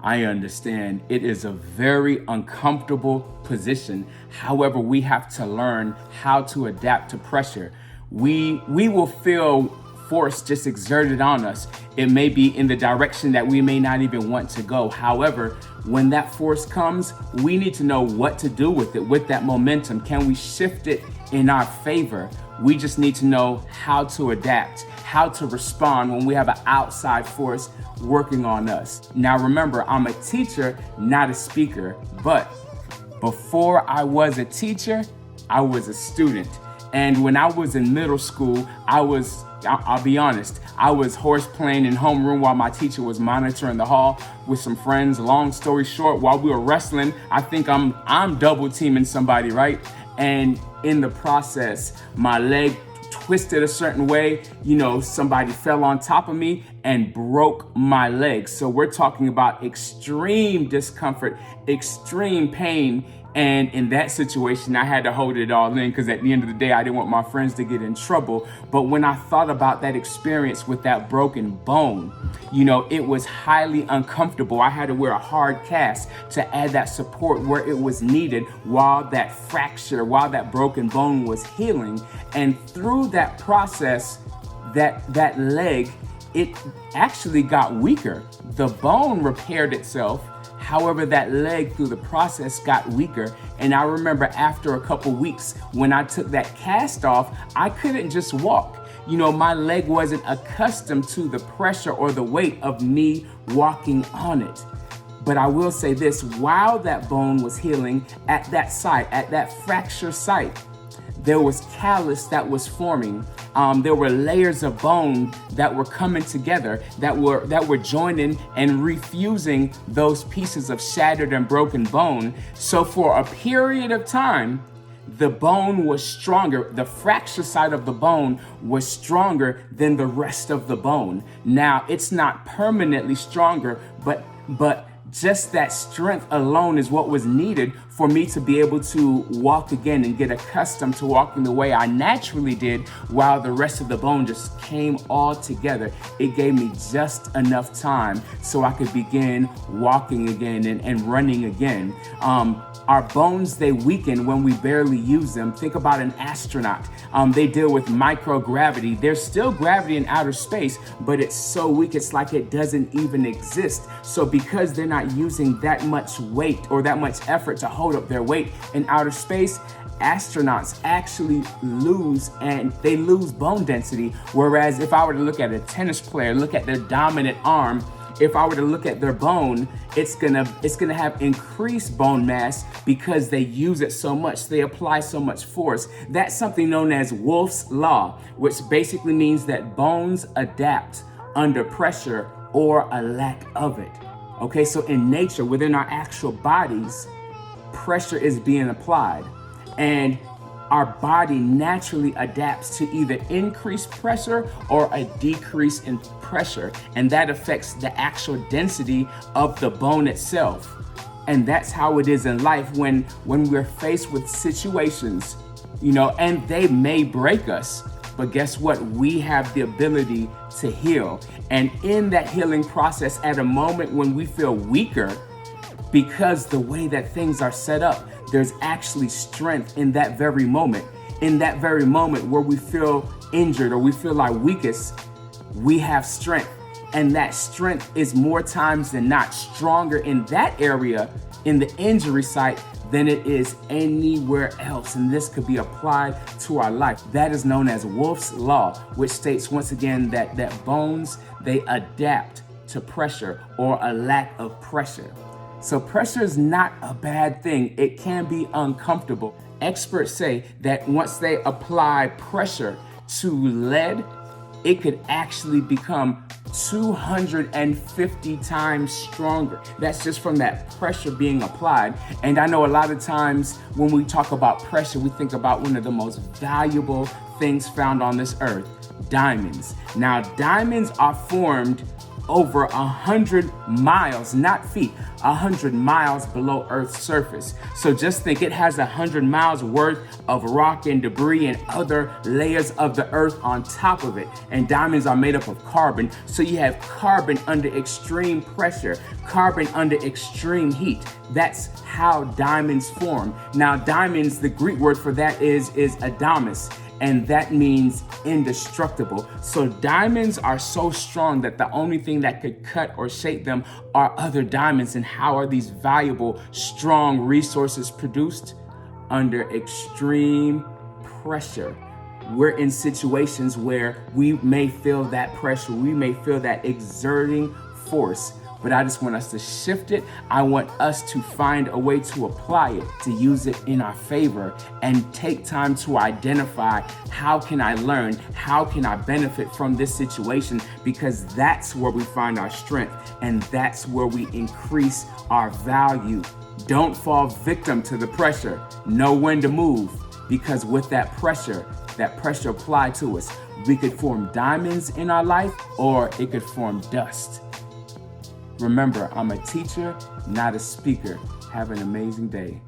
I understand it is a very uncomfortable position. However, we have to learn how to adapt to pressure. We will feel force just exerted on us. It may be in the direction that we may not even want to go. However, when that force comes, we need to know what to do with it, with that momentum. Can we shift it in our favor? We just need to know how to adapt, how to respond when we have an outside force working on us. Now remember, I'm a teacher, not a speaker, but before I was a teacher, I was a student. And when I was in middle school, I'll be honest, I was horse playing in homeroom while my teacher was monitoring the hall with some friends. Long story short, while we were wrestling, I think I'm double teaming somebody, right? And in the process, my leg twisted a certain way, somebody fell on top of me and broke my leg. So we're talking about extreme discomfort, extreme pain. And in that situation, I had to hold it all in because at the end of the day, I didn't want my friends to get in trouble. But when I thought about that experience with that broken bone, it was highly uncomfortable. I had to wear a hard cast to add that support where it was needed while that broken bone was healing. And through that process, that leg, it actually got weaker. The bone repaired itself. However, that leg through the process got weaker. And I remember after a couple weeks, when I took that cast off, I couldn't just walk. My leg wasn't accustomed to the pressure or the weight of me walking on it. But I will say this, while that bone was healing at that site, at that fracture site, there was callus that was forming. There were layers of bone that were coming together, that were joining and refusing those pieces of shattered and broken bone. So for a period of time, the bone was stronger. The fracture side of the bone was stronger than the rest of the bone. Now, it's not permanently stronger, but just that strength alone is what was needed for me to be able to walk again and get accustomed to walking the way I naturally did while the rest of the bone just came all together. It gave me just enough time so I could begin walking again and running again. Our bones, they weaken when we barely use them. Think about an astronaut. They deal with microgravity. There's still gravity in outer space, but it's so weak, it's like it doesn't even exist. So because they're not using that much weight or that much effort to hold up their weight in outer space, astronauts actually lose bone density. Whereas if I were to look at a tennis player, look at their dominant arm, if I were to look at their bone, it's gonna have increased bone mass because they use it so much, they apply so much force. That's something known as Wolff's law, which basically means that bones adapt under pressure or a lack of it. Okay, so in nature, within our actual bodies, pressure is being applied, and our body naturally adapts to either increased pressure or a decrease in pressure, and that affects the actual density of the bone itself. And that's how it is in life when we're faced with situations, and they may break us, but guess what? We have the ability to heal. And in that healing process, at a moment when we feel weaker, because the way that things are set up, there's actually strength in that very moment. In that very moment where we feel injured or we feel our weakest, we have strength. And that strength is more times than not stronger in that area, in the injury site, than it is anywhere else. And this could be applied to our life. That is known as Wolff's law, which states once again that bones, they adapt to pressure or a lack of pressure. So pressure is not a bad thing. It can be uncomfortable. Experts say that once they apply pressure to lead, it could actually become 250 times stronger. That's just from that pressure being applied. And I know a lot of times when we talk about pressure, we think about one of the most valuable things found on this earth, diamonds. Now, diamonds are formed over 100 miles, not feet, 100 miles below Earth's surface. So just think, it has 100 miles worth of rock and debris and other layers of the earth on top of it. And diamonds are made up of carbon. So you have carbon under extreme pressure, carbon under extreme heat. That's how diamonds form. Now, diamonds, the Greek word for that is adamas, and that means indestructible. So diamonds are so strong that the only thing that could cut or shape them are other diamonds. And how are these valuable, strong resources produced? Under extreme pressure. We're in situations where we may feel that pressure, we may feel that exerting force, but I just want us to shift it. I want us to find a way to apply it, to use it in our favor, and take time to identify, how can I learn? How can I benefit from this situation? Because that's where we find our strength, and that's where we increase our value. Don't fall victim to the pressure. Know when to move, because with that pressure applied to us, we could form diamonds in our life, or it could form dust. Remember, I'm a teacher, not a speaker. Have an amazing day.